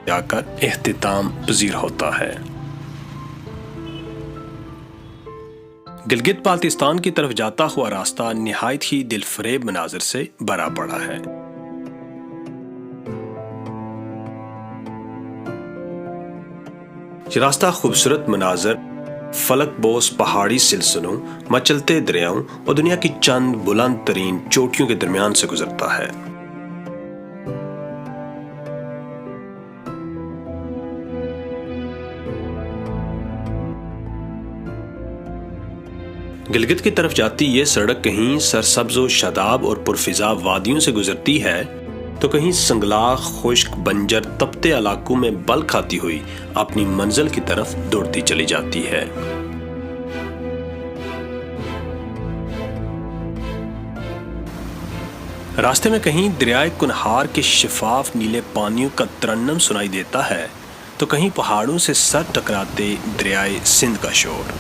جا کر اختتام پذیر ہوتا ہے۔ گلگت بالتستان کی طرف جاتا ہوا راستہ نہایت ہی دل فریب مناظر سے بھرا پڑا ہے۔ یہ راستہ خوبصورت مناظر، فلک بوس پہاڑی سلسلوں، مچلتے دریاؤں اور دنیا کی چند بلند ترین چوٹیوں کے درمیان سے گزرتا ہے۔ گلگت کی طرف جاتی یہ سڑک کہیں سرسبز و شاداب اور پرفضا وادیوں سے گزرتی ہے تو کہیں سنگلاخ، خشک، بنجر، تپتے علاقوں میں بل کھاتی ہوئی اپنی منزل کی طرف دوڑتی چلی جاتی ہے۔ راستے میں کہیں دریائے کنہار کے شفاف نیلے پانیوں کا ترنم سنائی دیتا ہے تو کہیں پہاڑوں سے سر ٹکراتے دریائے سندھ کا شور۔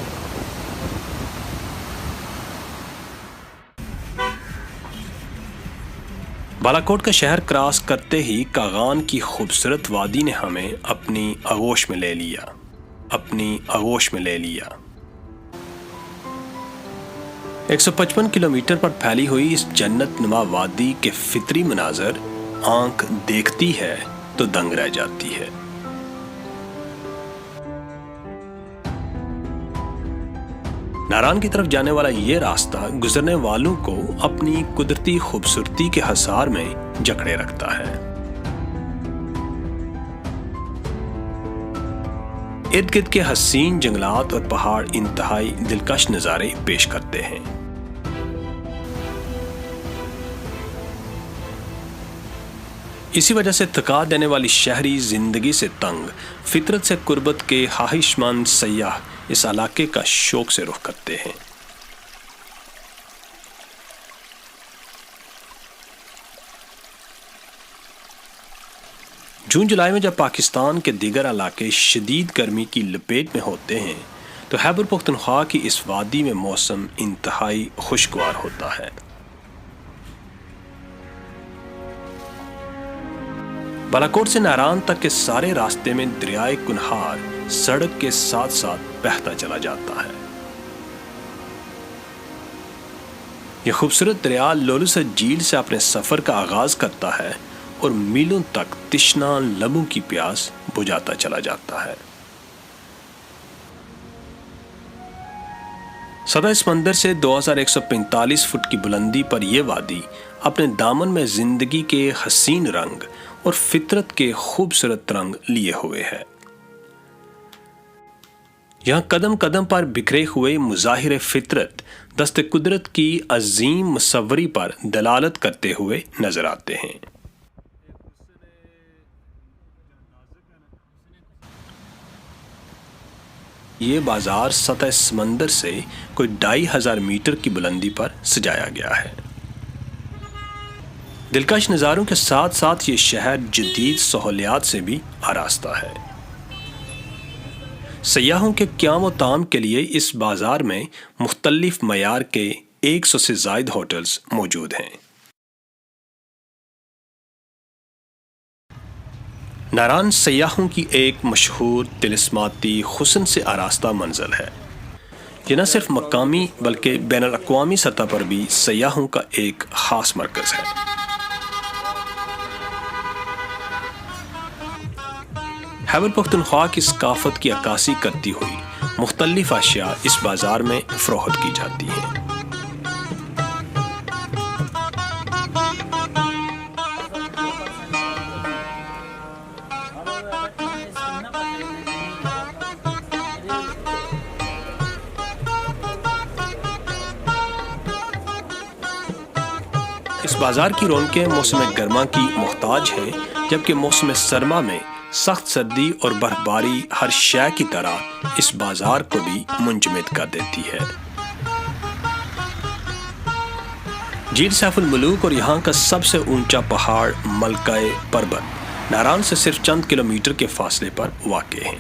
بالاکوٹ کا شہر کراس کرتے ہی کاغان کی خوبصورت وادی نے ہمیں اپنی آغوش میں لے لیا۔ 155 کلومیٹر پر پھیلی ہوئی اس جنت نما وادی کے فطری مناظر آنکھ دیکھتی ہے تو دنگ رہ جاتی ہے۔ ناران کی طرف جانے والا یہ راستہ گزرنے والوں کو اپنی قدرتی خوبصورتی کے حصار میں جکڑے رکھتا ہے۔ ارد گرد کے حسین جنگلات اور پہاڑ انتہائی دلکش نظارے پیش کرتے ہیں۔ اسی وجہ سے تھکا دینے والی شہری زندگی سے تنگ، فطرت سے قربت کے خواہش مند سیاح اس علاقے کا شوق سے رخ کرتے ہیں۔ جون جولائی میں جب پاکستان کے دیگر علاقے شدید گرمی کی لپیٹ میں ہوتے ہیں تو خیبر پختونخوا کی اس وادی میں موسم انتہائی خوشگوار ہوتا ہے۔ بالاکوٹ سے ناران تک کے سارے راستے میں دریائے کنہار سڑک کے ساتھ ساتھ بہتا چلا جاتا ہے۔ یہ خوبصورت دریا لولوسر جھیل سے اپنے سفر کا آغاز کرتا ہے اور میلوں تک تشنا لبوں کی پیاس بجھاتا چلا جاتا ہے۔ سطح سمندر سے 2145 فٹ کی بلندی پر یہ وادی اپنے دامن میں زندگی کے حسین رنگ اور فطرت کے خوبصورت رنگ لیے ہوئے ہے۔ یہاں قدم قدم پر بکھرے ہوئے مظاہر فطرت دست قدرت کی عظیم مصوری پر دلالت کرتے ہوئے نظر آتے ہیں۔ یہ بازار سطح سمندر سے کوئی 2500 میٹر کی بلندی پر سجایا گیا ہے۔ دلکش نظاروں کے ساتھ ساتھ یہ شہر جدید سہولیات سے بھی آراستہ ہے۔ سیاحوں کے قیام و طعام کے لیے اس بازار میں مختلف معیار کے 100 سے زائد ہوٹلز موجود ہیں۔ ناران سیاحوں کی ایک مشہور طلسماتی حسن سے آراستہ منزل ہے۔ یہ نہ صرف مقامی بلکہ بین الاقوامی سطح پر بھی سیاحوں کا ایک خاص مرکز ہے۔ خیبر پختونخوا کی ثقافت کی عکاسی کرتی ہوئی مختلف اشیاء اس بازار میں فروخت کی جاتی ہیں۔ اس بازار کی رونقیں موسم گرما کی محتاج ہیں، جبکہ موسم سرما میں سخت سردی اور برف باری ہر شے کی طرح اس بازار کو بھی منجمد کر دیتی ہے۔ جھیل سیف الملوک اور یہاں کا سب سے اونچا پہاڑ ملکہ پربت ناران سے صرف چند کلومیٹر کے فاصلے پر واقع ہیں،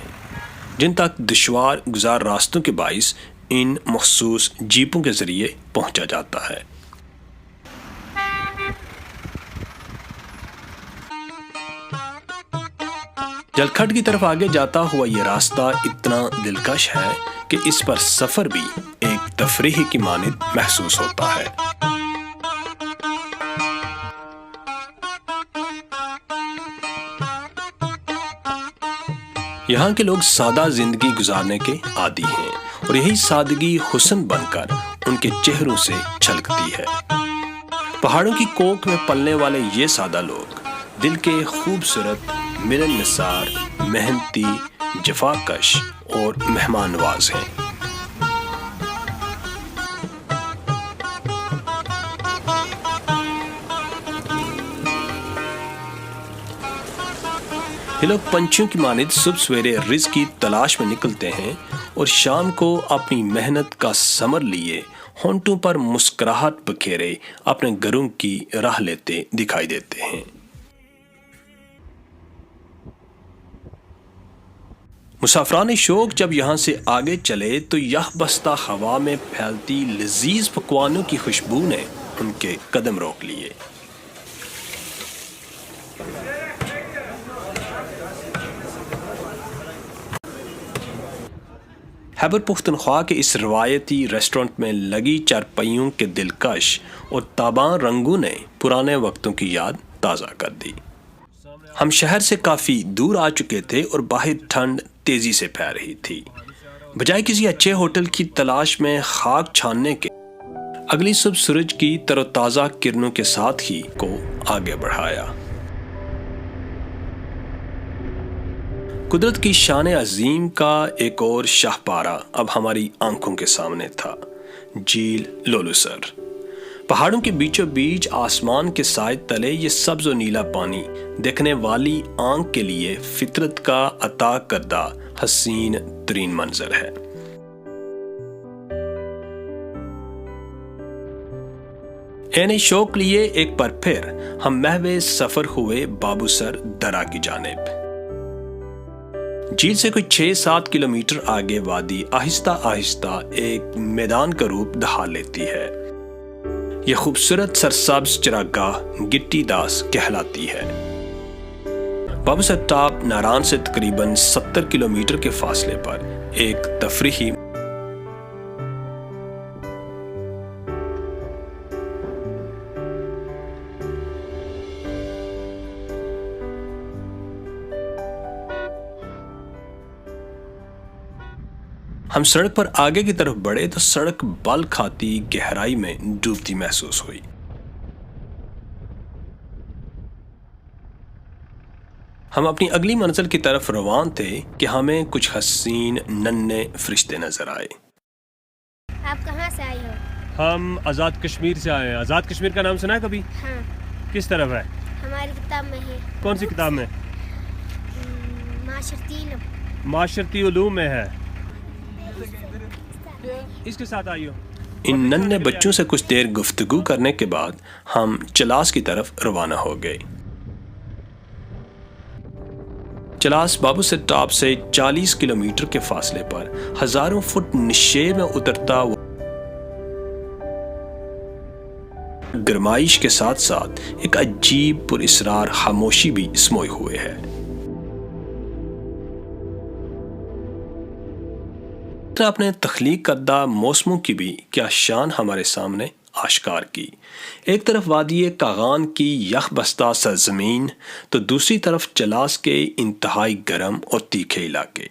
جن تک دشوار گزار راستوں کے باعث ان مخصوص جیپوں کے ذریعے پہنچا جاتا ہے۔ جلکھڈ کی طرف آگے جاتا ہوا یہ راستہ اتنا دلکش ہے کہ اس پر سفر بھی ایک تفریح کی مانند محسوس ہوتا ہے۔ یہاں کے لوگ سادہ زندگی گزارنے کے عادی ہیں اور یہی سادگی حسن بن کر ان کے چہروں سے چھلکتی ہے۔ پہاڑوں کی کوکھ میں پلنے والے یہ سادہ لوگ دل کے خوبصورت، ملن نثار، محنتی، جفاکش اور مہمان نواز ہیں۔ یہ لوگ پنچھیوں کی مانند صبح سویرے رزق کی تلاش میں نکلتے ہیں اور شام کو اپنی محنت کا ثمر لیے ہونٹوں پر مسکراہٹ بکھیرے اپنے گھروں کی راہ لیتے دکھائی دیتے ہیں۔ مسافران شوق جب یہاں سے آگے چلے تو یخ بستہ ہوا میں پھیلتی لذیذ پکوانوں کی خوشبو نے ان کے قدم روک لیے۔ خیبر پختونخوا کے اس روایتی ریسٹورنٹ میں لگی چارپائیوں کے دلکش اور تاباں رنگوں نے پرانے وقتوں کی یاد تازہ کر دی۔ ہم شہر سے کافی دور آ چکے تھے اور باہر ٹھنڈ تیزی سے پھیل رہی تھی۔ بجائے کسی اچھے ہوٹل کی تلاش میں خاک چھاننے کے اگلی صبح سورج کی تر و تازہ کرنوں کے ساتھ ہی کو آگے بڑھایا۔ قدرت کی شان عظیم کا ایک اور شاہپارہ اب ہماری آنکھوں کے سامنے تھا، جھیل لولوسر۔ پہاڑوں کے بیچوں بیچ آسمان کے سائے تلے یہ سبز و نیلا پانی دیکھنے والی آنکھ کے لیے فطرت کا عطا کردہ حسین ترین منظر ہے۔ عین شوق لیے ایک بار پھر ہم محو سفر ہوئے بابوسر درہ کی جانب۔ جھیل سے کوئی 6-7 کلومیٹر آگے وادی آہستہ آہستہ ایک میدان کا روپ دھار لیتی ہے۔ یہ خوبصورت سرسبز چراگاہ گٹی داس کہلاتی ہے۔ بابوسر ٹاپ ناران سے تقریباً 70 کلومیٹر کے فاصلے پر ایک تفریحی ہم سڑک پر آگے کی طرف بڑھے تو سڑک بل کھاتی گہرائی میں ڈوبتی محسوس ہوئی۔ ہم اپنی اگلی منزل کی طرف روان تھے کہ ہمیں کچھ حسین ننھے فرشتے نظر آئے۔ آپ کہاں سے آئے ہو؟ ہم آزاد کشمیر سے آئے ہیں۔ آزاد کشمیر کا نام سنا ہے کبھی؟ ہاں، کس طرف ہے؟ ہماری کتاب میں ہے۔ کون سی کتاب میں؟ معاشرتی علم۔ معاشرتی علوم میں ہے۔ اس کے ساتھ آئیو۔ ان ننھے بچوں سے کچھ دیر گفتگو کرنے کے بعد ہم چلاس کی طرف روانہ ہو گئے۔ چلاس بابوسر ٹاپ سے 40 کلومیٹر کے فاصلے پر ہزاروں فٹ نشیب میں اترتا گرمائش کے ساتھ ساتھ ایک عجیب پر اسرار خاموشی بھی سموئے ہوئے ہے۔ اپنے تخلیق کردہ موسموں کی بھی کیا شان ہمارے سامنے آشکار کی۔ ایک طرف وادی کاغان کی یخ بستہ سرزمین تو دوسری طرف چلاس کے انتہائی گرم اور تیکھے علاقے۔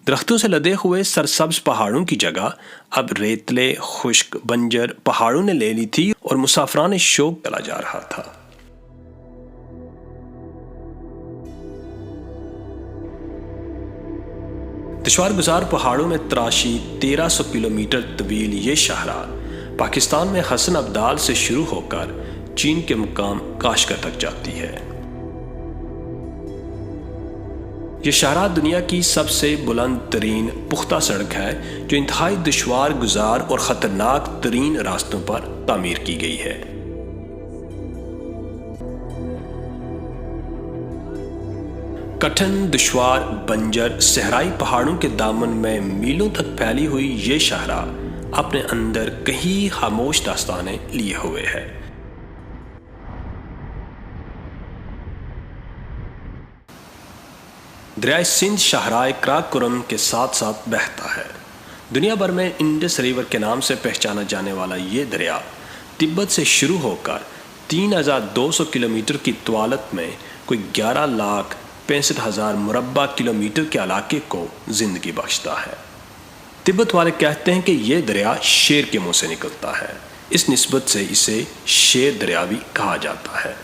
درختوں سے لدے ہوئے سرسبز پہاڑوں کی جگہ اب ریتلے خشک بنجر پہاڑوں نے لے لی تھی اور مسافران شوق چلا جا رہا تھا۔ دشوار گزار پہاڑوں میں تراشی 1300 کلومیٹر طویل یہ شاہراہ پاکستان میں حسن ابدال سے شروع ہو کر چین کے مقام کاشغر تک جاتی ہے۔ یہ شاہراہ دنیا کی سب سے بلند ترین پختہ سڑک ہے جو انتہائی دشوار گزار اور خطرناک ترین راستوں پر تعمیر کی گئی ہے۔ کٹھن دشوار بنجر صحرائی پہاڑوں کے دامن میں میلوں تک پھیلی ہوئی یہ شاہراہ اپنے اندر کئی خاموش داستانیں لیے ہوئے ہے۔ دریائے سندھ شاہراہ کراکرم کے ساتھ ساتھ بہتا ہے۔ دنیا بھر میں انڈس ریور کے نام سے پہچانا جانے والا یہ دریا تبت سے شروع ہو کر 3200 کلومیٹر کی طوالت میں کوئی 11,65,000 مربع کلومیٹر کے علاقے کو زندگی بخشتا ہے۔ تبت والے کہتے ہیں کہ یہ دریا شیر کے منہ سے نکلتا ہے، اس نسبت سے اسے شیر دریا بھی کہا جاتا ہے۔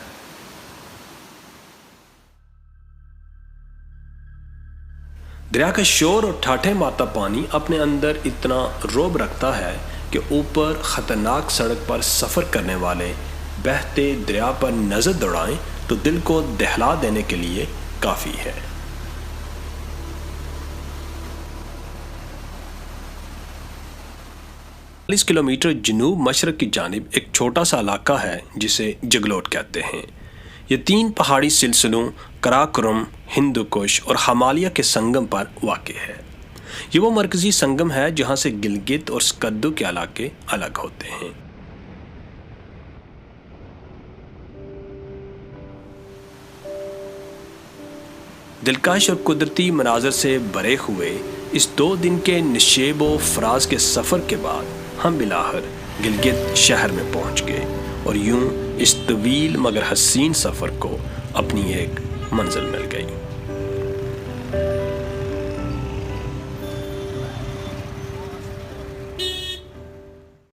دریا کا شور اور ٹھاٹھے مارتا پانی اپنے اندر اتنا رعب رکھتا ہے کہ اوپر خطرناک سڑک پر سفر کرنے والے بہتے دریا پر نظر دوڑائیں تو دل کو دہلا دینے کے لیے کافی ہے۔ 40 کلومیٹر جنوب مشرق کی جانب ایک چھوٹا سا علاقہ ہے جسے جگلوٹ کہتے ہیں۔ یہ 3 پہاڑی سلسلوں کراکرم، ہندوکش اور ہمالیہ کے سنگم پر واقع ہے۔ یہ وہ مرکزی سنگم ہے جہاں سے گلگت اور سکردو کے علاقے الگ ہوتے ہیں۔ دلکش اور قدرتی مناظر سے بھرے ہوئے اس 2 دن کے نشیب و فراز کے سفر کے بعد ہم بلاخر گلگت شہر میں پہنچ گئے اور یوں اس طویل مگر حسین سفر کو اپنی ایک منزل مل گئی۔